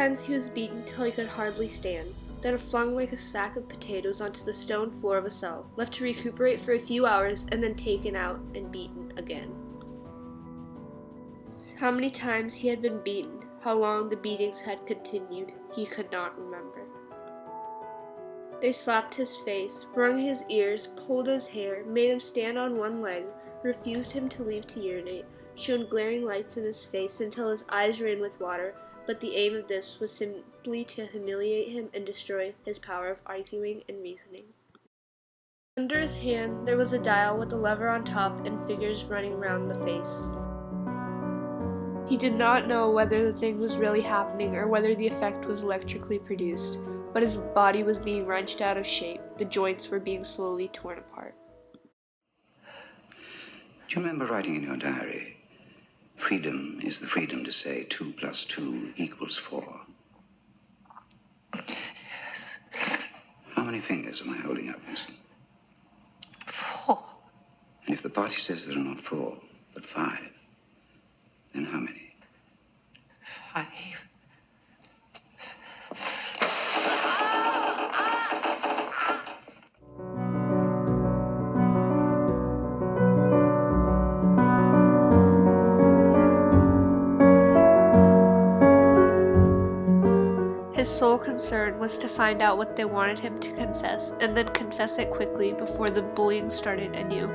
times he was beaten till he could hardly stand, then flung like a sack of potatoes onto the stone floor of a cell, left to recuperate for a few hours, and then taken out and beaten again. How many times he had been beaten, how long the beatings had continued, he could not remember. They slapped his face, wrung his ears, pulled his hair, made him stand on one leg, refused him to leave to urinate, shone glaring lights in his face until his eyes ran with water, but the aim of this was simply to humiliate him and destroy his power of arguing and reasoning. Under his hand there was a dial with a lever on top and figures running round the face. He did not know whether the thing was really happening or whether the effect was electrically produced, but his body was being wrenched out of shape. The joints were being slowly torn apart. Do you remember writing in your diary, "Freedom is the freedom to say 2 + 2 = 4. Yes. How many fingers am I holding up, Winston? 4. And if the party says there are not 4, but 5, then how many? 5. His sole concern was to find out what they wanted him to confess, and then confess it quickly before the bullying started anew.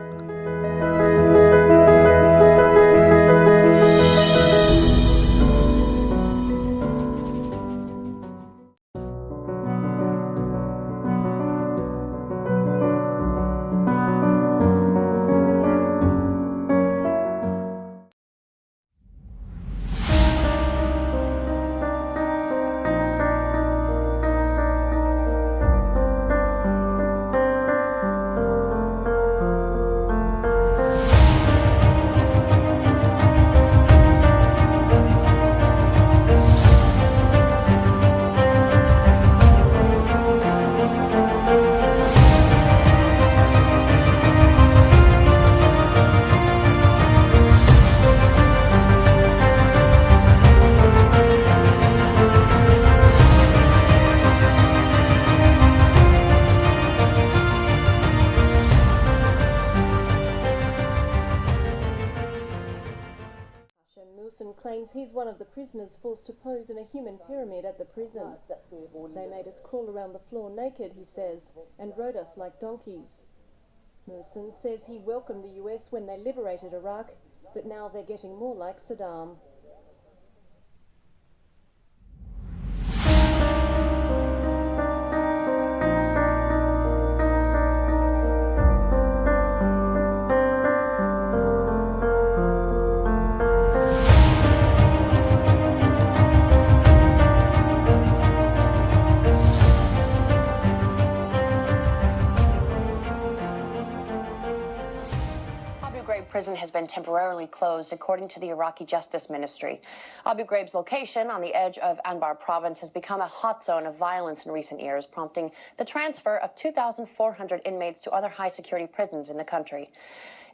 Claims he's one of the prisoners forced to pose in a human pyramid at the prison. They made us crawl around the floor naked, he says, and rode us like donkeys. Muhsin says he welcomed the US when they liberated Iraq, but now they're getting more like Saddam. Prison has been temporarily closed, according to the Iraqi Justice Ministry. Abu Ghraib's location on the edge of Anbar province has become a hot zone of violence in recent years, prompting the transfer of 2,400 inmates to other high-security prisons in the country.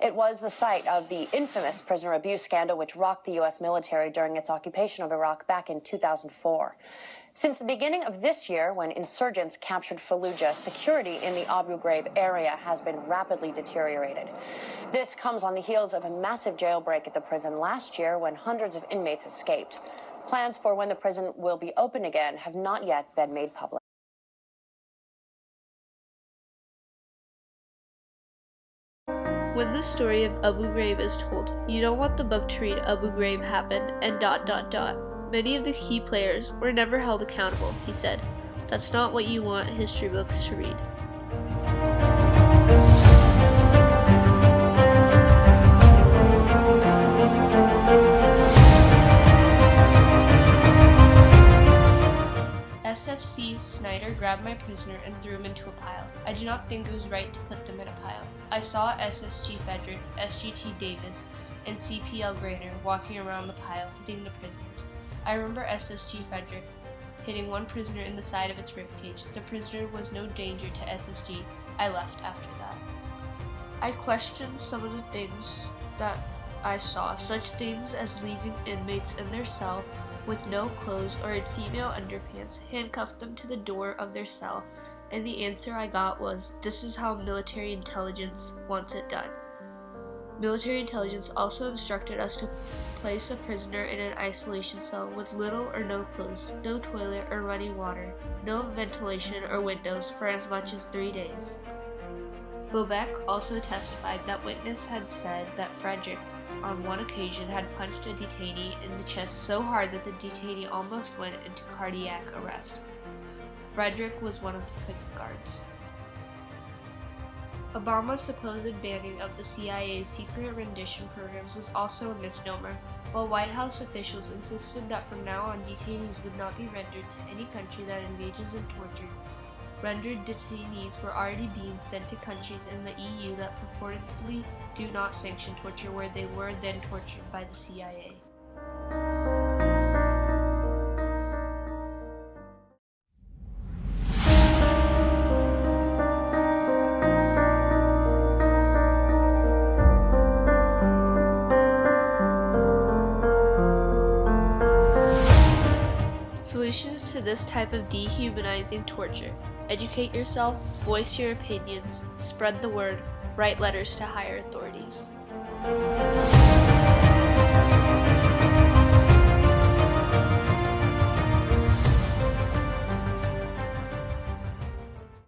It was the site of the infamous prisoner abuse scandal which rocked the U.S. military during its occupation of Iraq back in 2004. Since the beginning of this year, when insurgents captured Fallujah, security in the Abu Ghraib area has been rapidly deteriorated. This comes on the heels of a massive jailbreak at the prison last year when hundreds of inmates escaped. Plans for when the prison will be open again have not yet been made public. When the story of Abu Ghraib is told, you don't want the book to read Abu Ghraib happened and ... Many of the key players were never held accountable, he said. That's not what you want history books to read. SFC Snyder grabbed my prisoner and threw him into a pile. I do not think it was right to put them in a pile. I saw SSG Frederick, SGT Davis, and CPL Grainer walking around the pile, hitting the prisoners. I remember SSG Frederick hitting one prisoner in the side of its ribcage. The prisoner was no danger to SSG. I left after that. I questioned some of the things that I saw, such things as leaving inmates in their cell with no clothes or in female underpants, handcuffed them to the door of their cell, and the answer I got was, "This is how military intelligence wants it done." Military intelligence also instructed us to place a prisoner in an isolation cell with little or no clothes, no toilet or running water, no ventilation or windows for as much as 3 days. Bobeck also testified that witness had said that Frederick, on one occasion, had punched a detainee in the chest so hard that the detainee almost went into cardiac arrest. Frederick was one of the prison guards. Obama's supposed banning of the CIA's secret rendition programs was also a misnomer, while White House officials insisted that from now on detainees would not be rendered to any country that engages in torture. Rendered detainees were already being sent to countries in the EU that purportedly do not sanction torture, where they were then tortured by the CIA. Solutions to this type of dehumanizing torture: educate yourself, voice your opinions, spread the word, write letters to higher authorities.